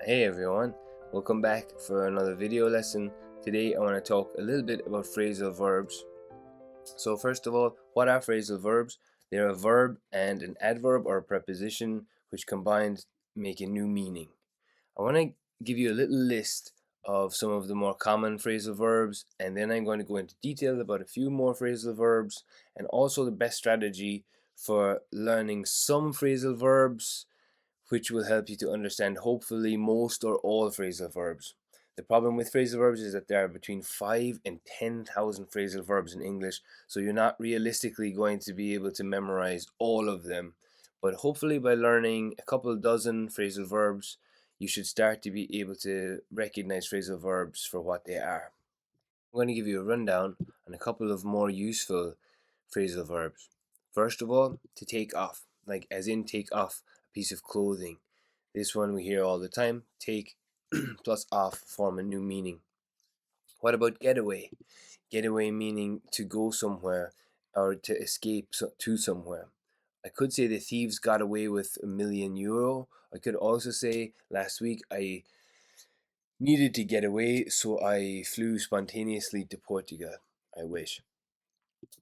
Hey everyone, welcome back for another video lesson. Today I want to talk a little bit about phrasal verbs. So first of all, what are phrasal verbs? They're a verb and an adverb or a preposition which combined make a new meaning. I want to give you a little list of some of the more common phrasal verbs, and then I'm going to go into detail about a few more phrasal verbs and also the best strategy for learning some phrasal verbs, which will help you to understand hopefully most or all phrasal verbs. The problem with phrasal verbs is that there are between 5 and 10,000 phrasal verbs in English, so you're not realistically going to be able to memorize all of them. But hopefully by learning a couple dozen phrasal verbs, you should start to be able to recognize phrasal verbs for what they are. I'm going to give you a rundown on a couple of more useful phrasal verbs. First of all, to take off, like as in take off a piece of clothing. This one we hear all the time. Take plus off form a new meaning. What about getaway? Getaway meaning to go somewhere or to escape to somewhere. I could say the thieves got away with €1,000,000. I could also say last week I needed to get away, so I flew spontaneously to Portugal. I wish.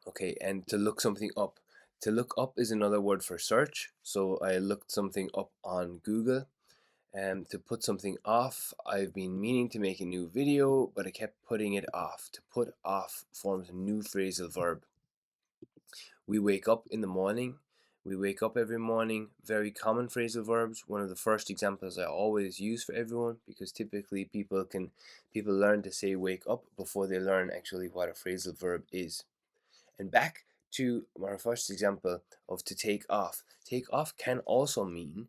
Okay, and to look something up. To look up is another word for search. So I looked something up on Google. And to put something off, I've been meaning to make a new video, but I kept putting it off. To put off forms a new phrasal verb. We wake up in the morning. We wake up every morning. Very common phrasal verbs. One of the first examples I always use for everyone, because typically people learn to say wake up before they learn actually what a phrasal verb is. And back to our first example of to take off. Take off can also mean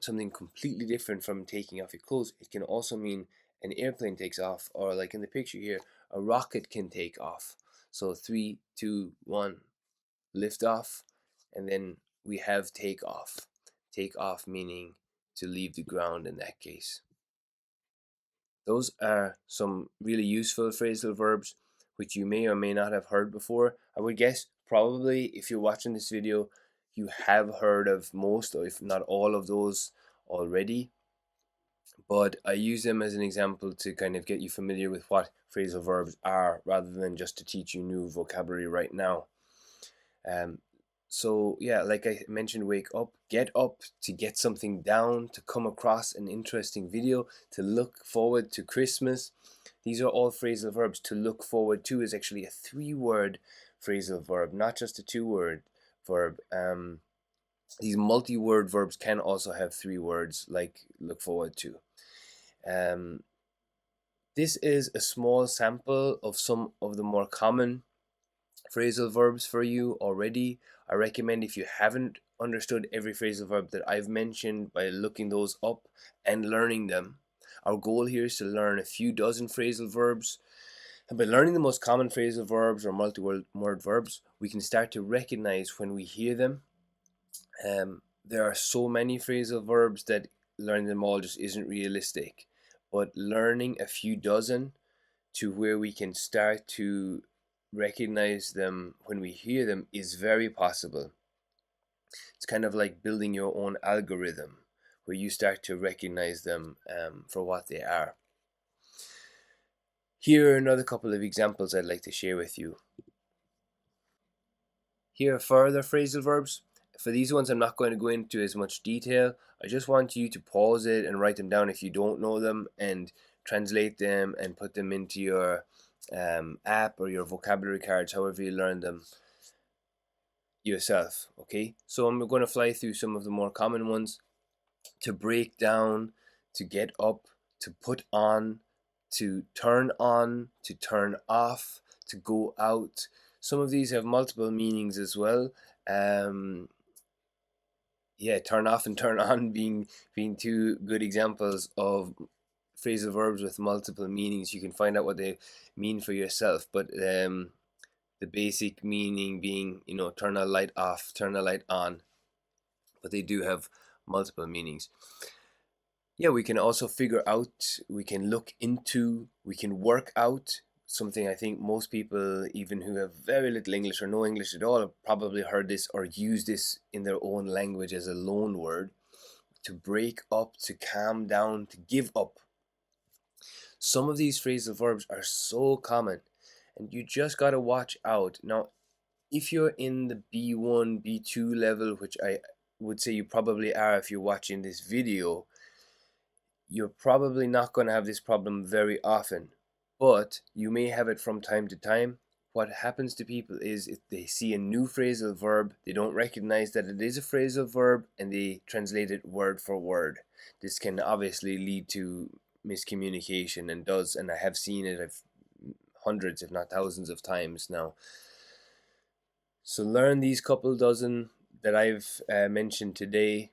something completely different from taking off your clothes. It can also mean an airplane takes off, or like in the picture here, a rocket can take off. So 3, 2, 1, lift off, and then we have take off. Take off meaning to leave the ground in that case. Those are some really useful phrasal verbs which you may or may not have heard before. I would guess probably if you're watching this video, you have heard of most or if not all of those already. But I use them as an example to kind of get you familiar with what phrasal verbs are rather than just to teach you new vocabulary right now. So yeah, like I mentioned, wake up, get up, to get something down, to come across an interesting video, to look forward to Christmas. These are all phrasal verbs. To look forward to is actually a 3-word phrasal verb, not just a 2-word verb. These multi-word verbs can also have 3 words, like look forward to. This is a small sample of some of the more common phrasal verbs for you already. I recommend, if you haven't understood every phrasal verb that I've mentioned, by looking those up and learning them. Our goal here is to learn a few dozen phrasal verbs, and by learning the most common phrasal verbs or multi-word verbs, we can start to recognize when we hear them. There are so many phrasal verbs that learning them all just isn't realistic, but learning a few dozen to where we can start to recognize them when we hear them is very possible. It's kind of like building your own algorithm where you start to recognize them for what they are. Here are another couple of examples I'd like to share with you. Here are further phrasal verbs. For these ones, I'm not going to go into as much detail. I just want you to pause it and write them down if you don't know them, and translate them and put them into your app or your vocabulary cards, however you learn them yourself. Okay, so I'm going to fly through some of the more common ones. To break down, to get up, to put on, to turn off, to go out. Some of these have multiple meanings as well. Yeah, turn off and turn on being 2 good examples of phrasal verbs with multiple meanings. You can find out what they mean for yourself, but the basic meaning being, turn a light off, turn a light on, but they do have multiple meanings. Yeah, we can also figure out, we can look into, we can work out. Something I think most people, even who have very little English or no English at all, have probably heard this or used this in their own language as a loan word. to break up, to calm down, to give up. Some of these phrasal verbs are so common, and you just gotta watch out. Now, if you're in the B1, B2 level, which I would say you probably are if you're watching this video, you're probably not going to have this problem very often, but you may have it from time to time. What happens to people is if they see a new phrasal verb, they don't recognize that it is a phrasal verb and they translate it word for word. This can obviously lead to miscommunication, and does, and I have seen it hundreds if not thousands of times now. So learn these couple dozen that I've mentioned today.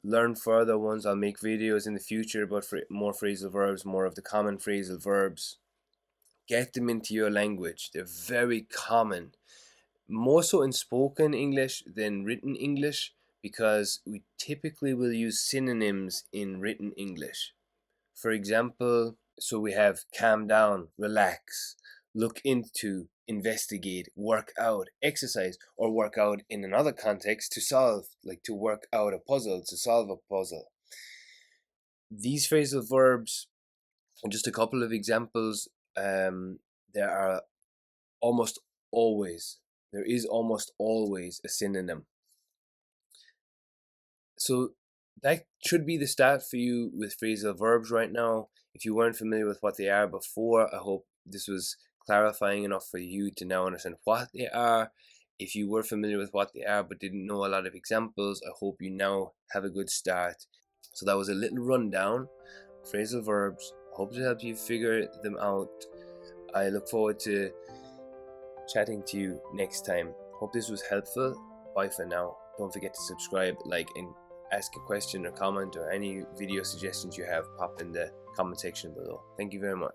Learn further ones. I'll make videos in the future about more phrasal verbs, more of the common phrasal verbs. Get them into your language. They're very common, more so in spoken English than written English, because we typically will use synonyms in written English. For example, so we have calm down, relax, look into, investigate, work out, exercise, or work out in another context to solve, like to work out a puzzle, to solve a puzzle. These phrasal verbs, just a couple of examples, there are almost always, there is almost always a synonym. So that should be the start for you with phrasal verbs right now. If you weren't familiar with what they are before, I hope this was clarifying enough for you to now understand what they are. If you were familiar with what they are but didn't know a lot of examples, I hope you now have a good start. So that was a little rundown, phrasal verbs. I hope it helped you figure them out. I look forward to chatting to you next time. Hope this was helpful. Bye for now. Don't forget to subscribe, like, and ask a question or comment, or any video suggestions you have, pop in the comment section below. Thank you very much.